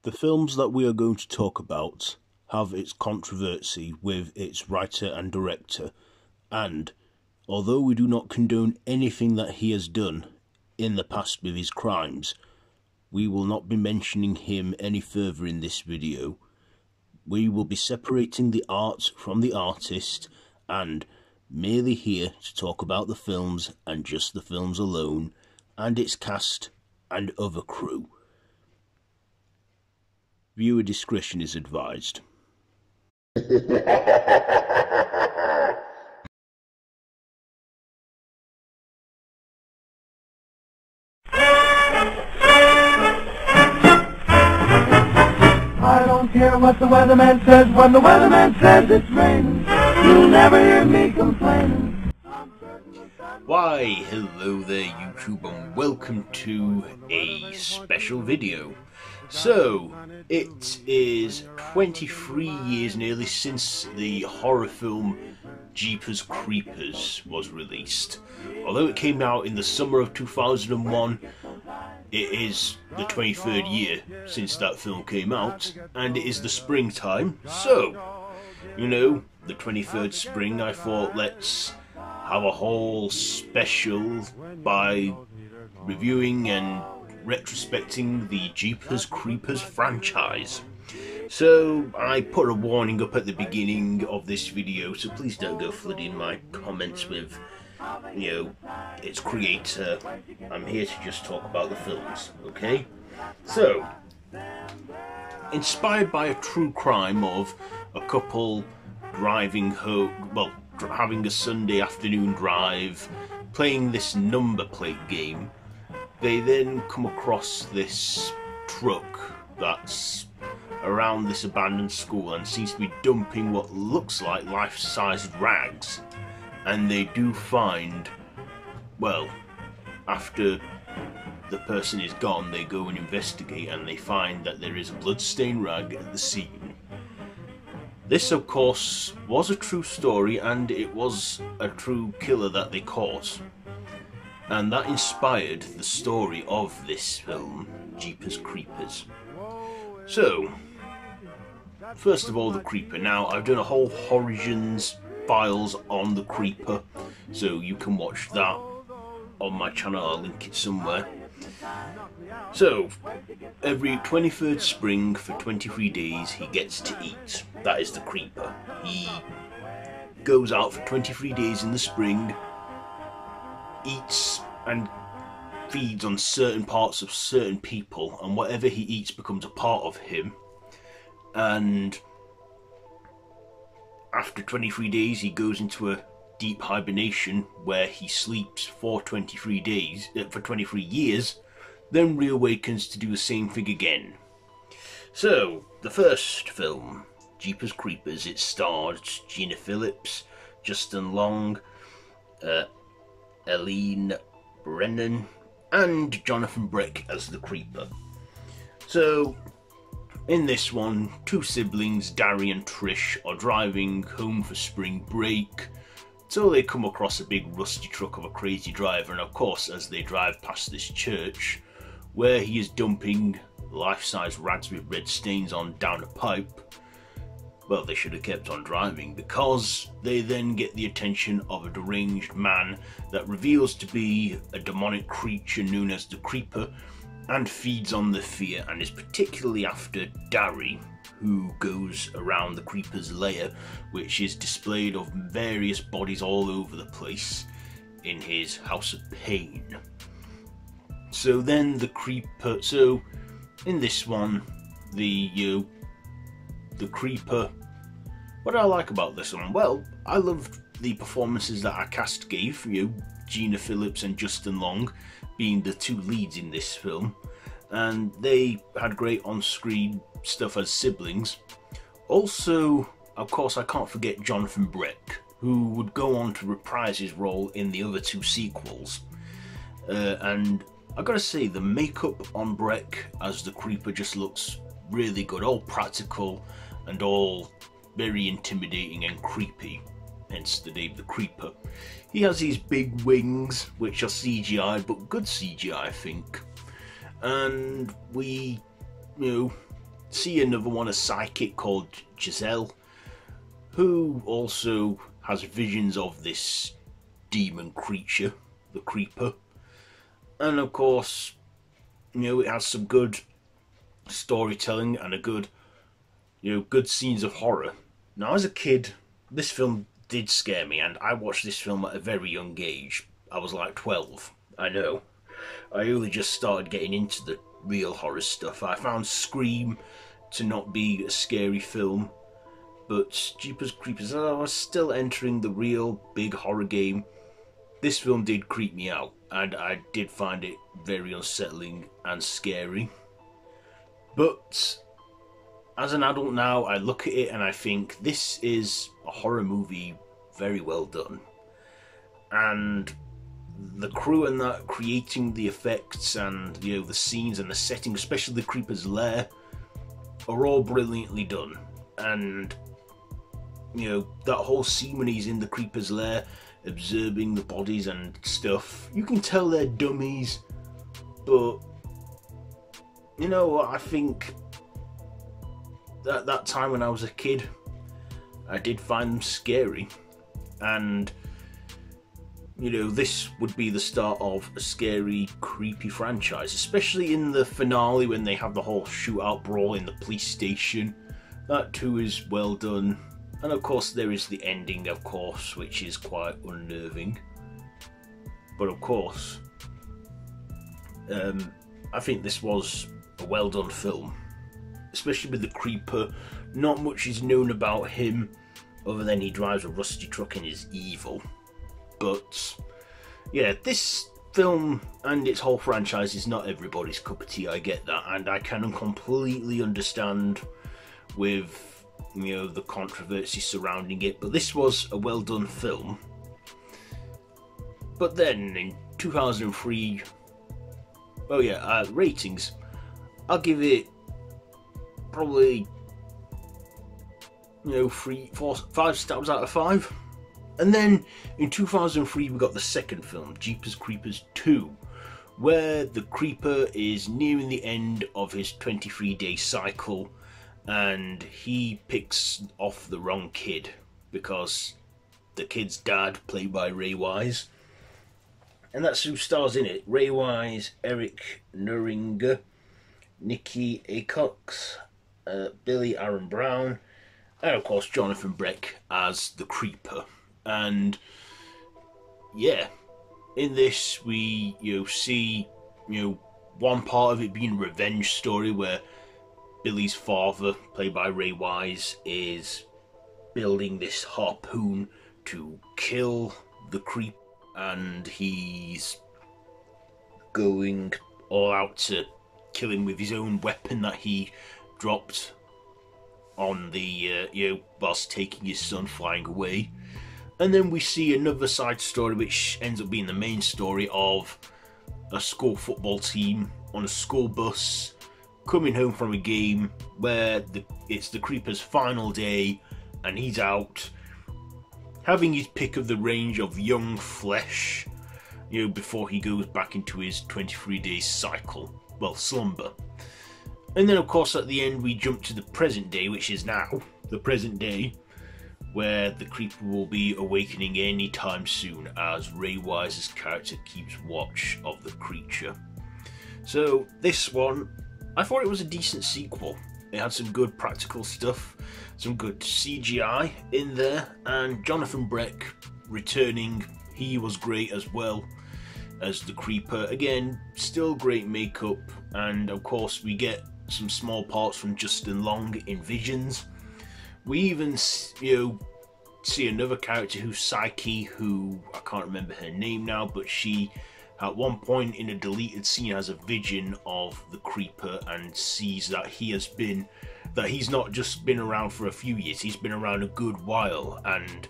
The films that we are going to talk about have its controversy with its writer and director, and although we do not condone anything that he has done in the past with his crimes, we will not be mentioning him any further in this video. We will be separating the art from the artist and merely here to talk about the films and just the films alone, and its cast and other crew. Viewer discretion is advised. I don't care what the weatherman says, when the weatherman says it's raining, you'll never hear me complaining. Why, hello there YouTube, and welcome to a special video. So, it is 23 years nearly since the horror film Jeepers Creepers was released. Although it came out in the summer of 2001, it is the 23rd year since that film came out, and it is the springtime, so, you know, the 23rd spring, I thought let's have a whole special by reviewing and retrospecting the Jeepers Creepers franchise. So I put a warning up at the beginning of this video, so please don't go flooding my comments with, you know, its creator. I'm here to just talk about the films, okay? So, inspired by a true crime of a couple driving home, well, having a Sunday afternoon drive, playing this number plate game, they then come across this truck that's around this abandoned school and seems to be dumping what looks like life-sized rags. And they do find, well, after the person is gone, they go and investigate and they find that there is a blood-stained rag at the scene. This, of course, was a true story, and it was a true killer that they caught. And that inspired the story of this film, Jeepers Creepers. So, first of all, the Creeper. Now, I've done a whole Origins files on the Creeper, so you can watch that on my channel. I'll link it somewhere. So, every 23rd spring for 23 days he gets to eat. That is the Creeper. He goes out for 23 days in the spring, eats and feeds on certain parts of certain people, and whatever he eats becomes a part of him. And after 23 days he goes into a deep hibernation where he sleeps for 23 days, for 23 years, then reawakens to do the same thing again. So, the first film, Jeepers Creepers, it starred Gina Phillips, Justin Long, Eileen Brennan, and Jonathan Breck as the Creeper. So, in this one, two siblings, Darry and Trish, are driving home for spring break, so they come across a big rusty truck of a crazy driver, and of course as they drive past this church, where he is dumping life-size rags with red stains on down a pipe, well, they should have kept on driving, because they then get the attention of a deranged man that reveals to be a demonic creature known as the Creeper, and feeds on the fear, and is particularly after Darry, who goes around the Creeper's lair, which is displayed of various bodies all over the place in his house of pain. So then the Creeper, so in this one, the Creeper, what do I like about this one? Well, I loved the performances that our cast gave, Gina Phillips and Justin Long being the two leads in this film, and they had great on-screen stuff as siblings. Also, of course, I can't forget Jonathan Breck, who would go on to reprise his role in the other two sequels. And I gotta say, the makeup on Breck as the Creeper just looks really good, all practical and all very intimidating and creepy, hence the name the Creeper. He has these big wings, which are CGI, but good CGI I think. And we, see another one, a psychic called Giselle, who also has visions of this demon creature, the Creeper. And of course, it has some good storytelling and a good, good scenes of horror. Now, as a kid, this film did scare me, and I watched this film at a very young age. I was like 12, I know. I only just started getting into the real horror stuff. I found Scream to not be a scary film, but Jeepers Creepers, I was still entering the real big horror game. This film did creep me out, and I did find it very unsettling and scary. But as an adult now, I look at it and I think this is a horror movie very well done. And the crew and that creating the effects and the scenes and the setting, especially the Creeper's lair, are all brilliantly done. And that whole scene when he's in the Creeper's lair observing the bodies and stuff, you can tell they're dummies, but I think at that time when I was a kid, I did find them scary. And this would be the start of a scary, creepy franchise, especially in the finale when they have the whole shootout brawl in the police station. That too is well done. And of course there is the ending, of course, which is quite unnerving. But of course, I think this was a well done film, especially with the Creeper. Not much is known about him other than he drives a rusty truck and is evil. But yeah, this film and its whole franchise is not everybody's cup of tea, I get that, and I can completely understand with the controversy surrounding it, but this was a well done film. But then in 2003, ratings, I'll give it probably 3, 4, 5 stars out of 5. And then in 2003 we got the second film, Jeepers Creepers 2, where the Creeper is nearing the end of his 23-day cycle and he picks off the wrong kid because the kid's dad, played by Ray Wise, and that's who stars in it: Ray Wise, Eric Nuringer, Nikki Acox, Billy Aaron Brown, and of course Jonathan Breck as the Creeper. And yeah, in this we see one part of it being a revenge story where Billy's father, played by Ray Wise, is building this harpoon to kill the Creeper, and he's going all out to kill him with his own weapon that he dropped on the whilst taking his son flying away. And then we see another side story which ends up being the main story of a school football team on a school bus coming home from a game where it's the Creeper's final day and he's out having his pick of the range of young flesh, before he goes back into his 23-day cycle, slumber. And then of course at the end we jump to the present day, which is now the present day, where the Creeper will be awakening anytime soon as Ray Wise's character keeps watch of the creature. So this one, I thought it was a decent sequel. It had some good practical stuff, some good CGI in there, and Jonathan Breck returning, he was great as well as the Creeper. Again, still great makeup, and of course we get some small parts from Justin Long in Visions. We even see another character who's Psyche, who I can't remember her name now, but she at one point in a deleted scene has a vision of the Creeper and sees that he's not just been around for a few years, he's been around a good while and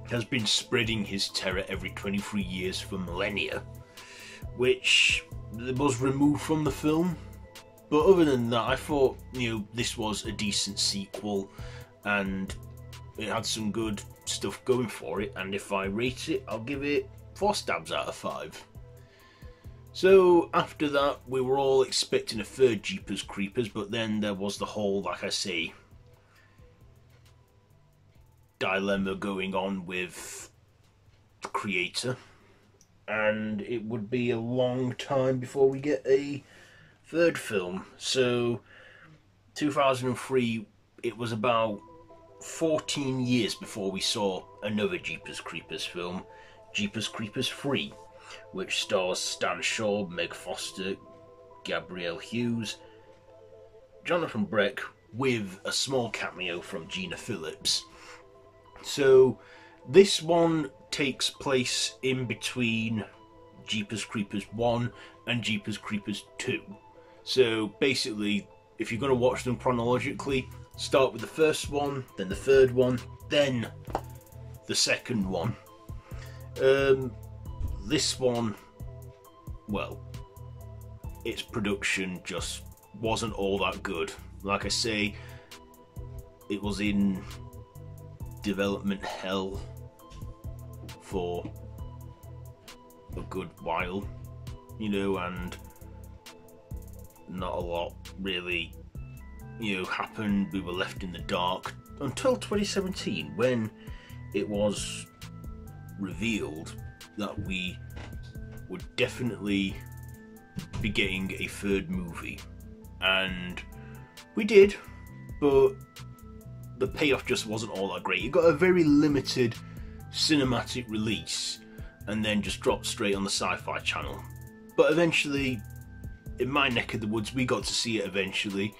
has been spreading his terror every 23 years for millennia, which was removed from the film. But other than that, I thought this was a decent sequel and it had some good stuff going for it, and if I rate it, I'll give it 4 stabs out of 5. So after that, we were all expecting a third Jeepers Creepers, but then there was the whole, like I say, dilemma going on with the creator, and it would be a long time before we get a third film. So 2003, it was about 14 years before we saw another Jeepers Creepers film, Jeepers Creepers 3, which stars Stan Shaw, Meg Foster, Gabrielle Hughes, Jonathan Breck, with a small cameo from Gina Phillips. So this one takes place in between Jeepers Creepers 1 and Jeepers Creepers 2. So basically, if you're going to watch them chronologically, start with the first one, then the third one, then the second one. This one, well, its production just wasn't all that good. Like I say, it was in development hell for a good while, you know, and not a lot really, you know, happened. We were left in the dark until 2017, when it was revealed that we would definitely be getting a third movie, and we did, but the payoff just wasn't all that great. It got a very limited cinematic release and then just dropped straight on the Sci-Fi Channel. But eventually, in my neck of the woods, we got to see it eventually,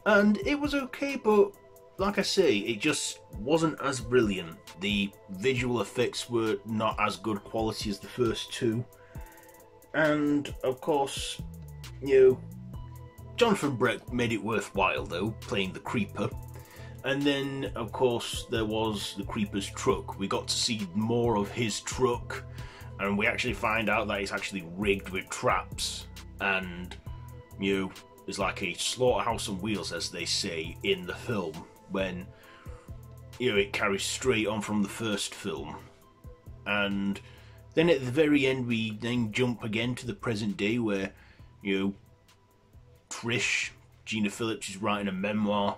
and it was okay, but like I say, it just wasn't as brilliant. The visual effects were not as good quality as the first two, and of course, you know, Jonathan Breck made it worthwhile though, playing the Creeper. And then of course there was the Creeper's truck. We got to see more of his truck, and we actually find out that it's actually rigged with traps, and you know, it's like a slaughterhouse on wheels, as they say in the film, when you know, it carries straight on from the first film. And then at the very end we then jump again to the present day, where, you know, Trish, Gina Phillips, is writing a memoir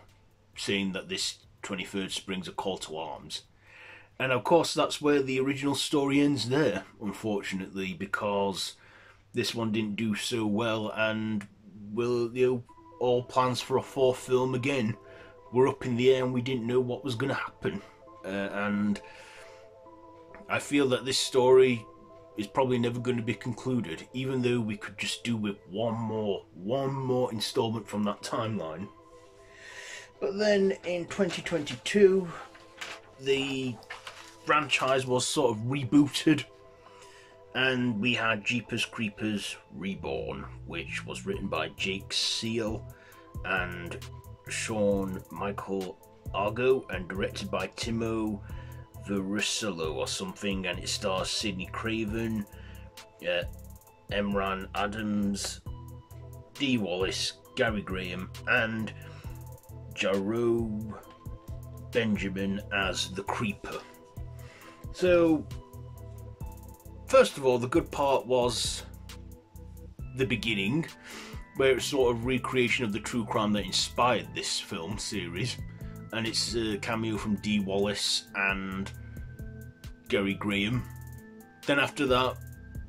saying that this 23rd Spring's a call to arms. And of course that's where the original story ends there, unfortunately, because this one didn't do so well, and will, you know, all plans for a fourth film again were up in the air, and we didn't know what was going to happen. And I feel that this story is probably never going to be concluded, even though we could just do with one more installment from that timeline. But then in 2022, the franchise was sort of rebooted, and we had Jeepers Creepers Reborn, which was written by Jake Seal and Sean Michael Argo, and directed by Timo Varisalo or something, and it stars Sidney Craven, Emran Adams, Dee Wallace, Gary Graham, and Jaro Benjamin as the Creeper. So, first of all, the good part was the beginning, where it's sort of recreation of the true crime that inspired this film series, and it's a cameo from Dee Wallace and Gary Graham. Then after that,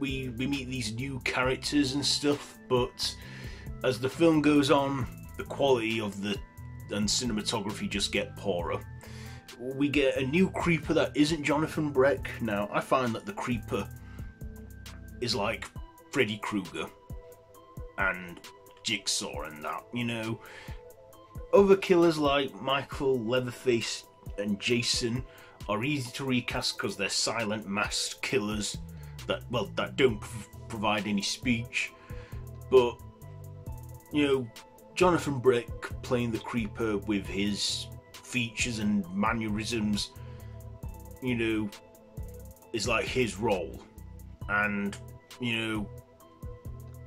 we meet these new characters and stuff, but as the film goes on, the quality of the and cinematography just get poorer. We get a new Creeper that isn't Jonathan Breck. Now, I find that the Creeper is like Freddy Krueger and Jigsaw and that, you know. Other killers like Michael, Leatherface and Jason are easy to recast because they're silent masked killers that don't provide any speech. But, you know, Jonathan Breck playing the Creeper with his features and mannerisms, you know, is like his role. And, you know,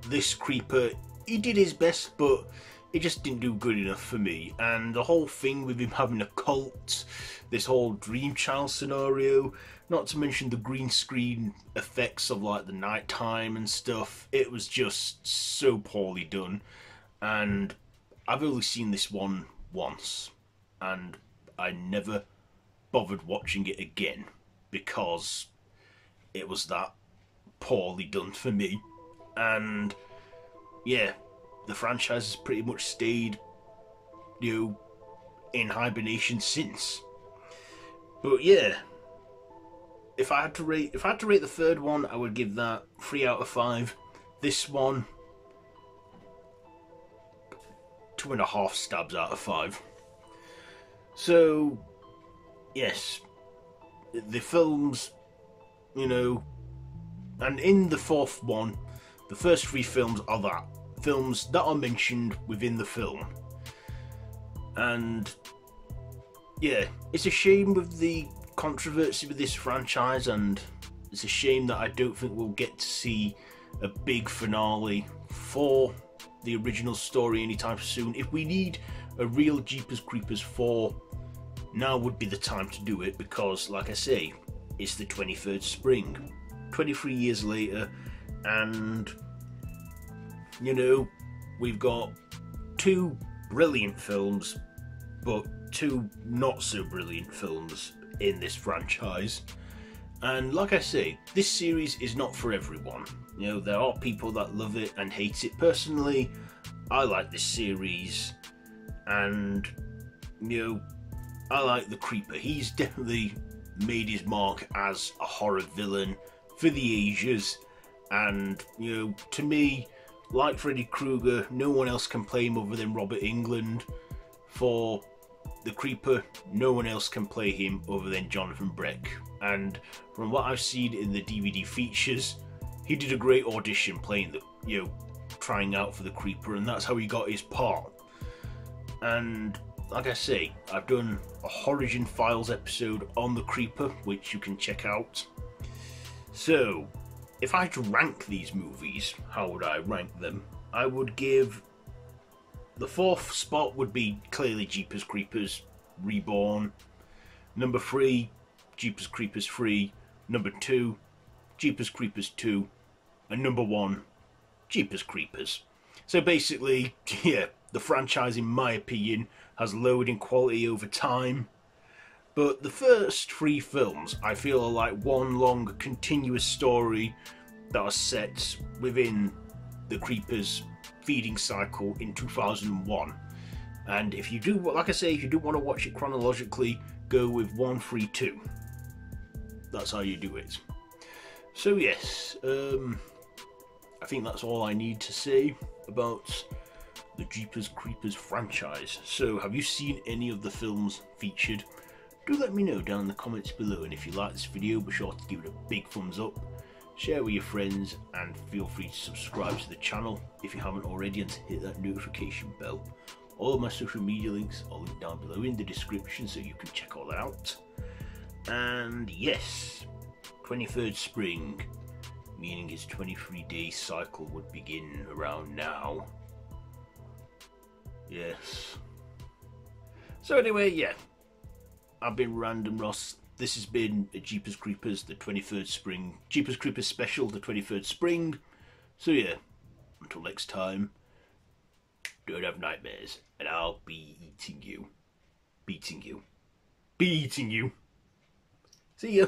this Creeper, he did his best, but it just didn't do good enough for me. And the whole thing with him having a cult, this whole dream child scenario, not to mention the green screen effects of like the nighttime and stuff, it was just so poorly done. And I've only seen this one once, and I never bothered watching it again because it was that poorly done for me. And yeah, the franchise has pretty much stayed, in hibernation since. But yeah, if I had to rate the third one, I would give that 3 out of 5. This one, 2.5 stabs out of 5. So yes, the films, and in the fourth one, the first 3 films are films that are mentioned within the film. And yeah, it's a shame with the controversy with this franchise, and it's a shame that I don't think we'll get to see a big finale for the original story anytime soon. If we need a real Jeepers Creepers 4, now would be the time to do it, because like I say, it's the 23rd spring, 23 years later, and we've got 2 brilliant films, but 2 not so brilliant films in this franchise. And like I say, this series is not for everyone. There are people that love it and hate it. Personally, I like this series, and I like the Creeper. He's definitely made his mark as a horror villain for the ages, and to me, like Freddy Krueger, no one else can play him other than Robert Englund. For the Creeper, no one else can play him other than Jonathan Breck. And from what I've seen in the DVD features, he did a great audition playing trying out for the Creeper, and that's how he got his part. And like I say, I've done a Origin Files episode on the Creeper, which you can check out. So, if I had to rank these movies, how would I rank them? I would give... the 4th spot would be clearly Jeepers Creepers Reborn. Number 3, Jeepers Creepers 3. Number 2, Jeepers Creepers 2. And number 1, Jeepers Creepers. So basically, yeah, the franchise, in my opinion, has lowered in quality over time. But the first 3 films, I feel, are like one long, continuous story that are set within the Creepers feeding cycle in 2001. And if you do, like I say, if you do want to watch it chronologically, go with 1, 3, 2. That's how you do it. So yes, I think that's all I need to say about the Jeepers Creepers franchise. So, have you seen any of the films featured? Do let me know down in the comments below, and if you like this video, be sure to give it a big thumbs up, share with your friends, and feel free to subscribe to the channel if you haven't already, and to hit that notification bell. All of my social media links are linked down below in the description, so you can check all that out. And yes, 23rd spring, meaning its 23-day cycle would begin around now. Yes. So anyway, yeah, I've been Random Ross. This has been a Jeepers Creepers, the 23rd spring, Jeepers Creepers special, the 23rd spring. So yeah, until next time, don't have nightmares, and I'll be eating you. Beating you. Be eating you. See ya.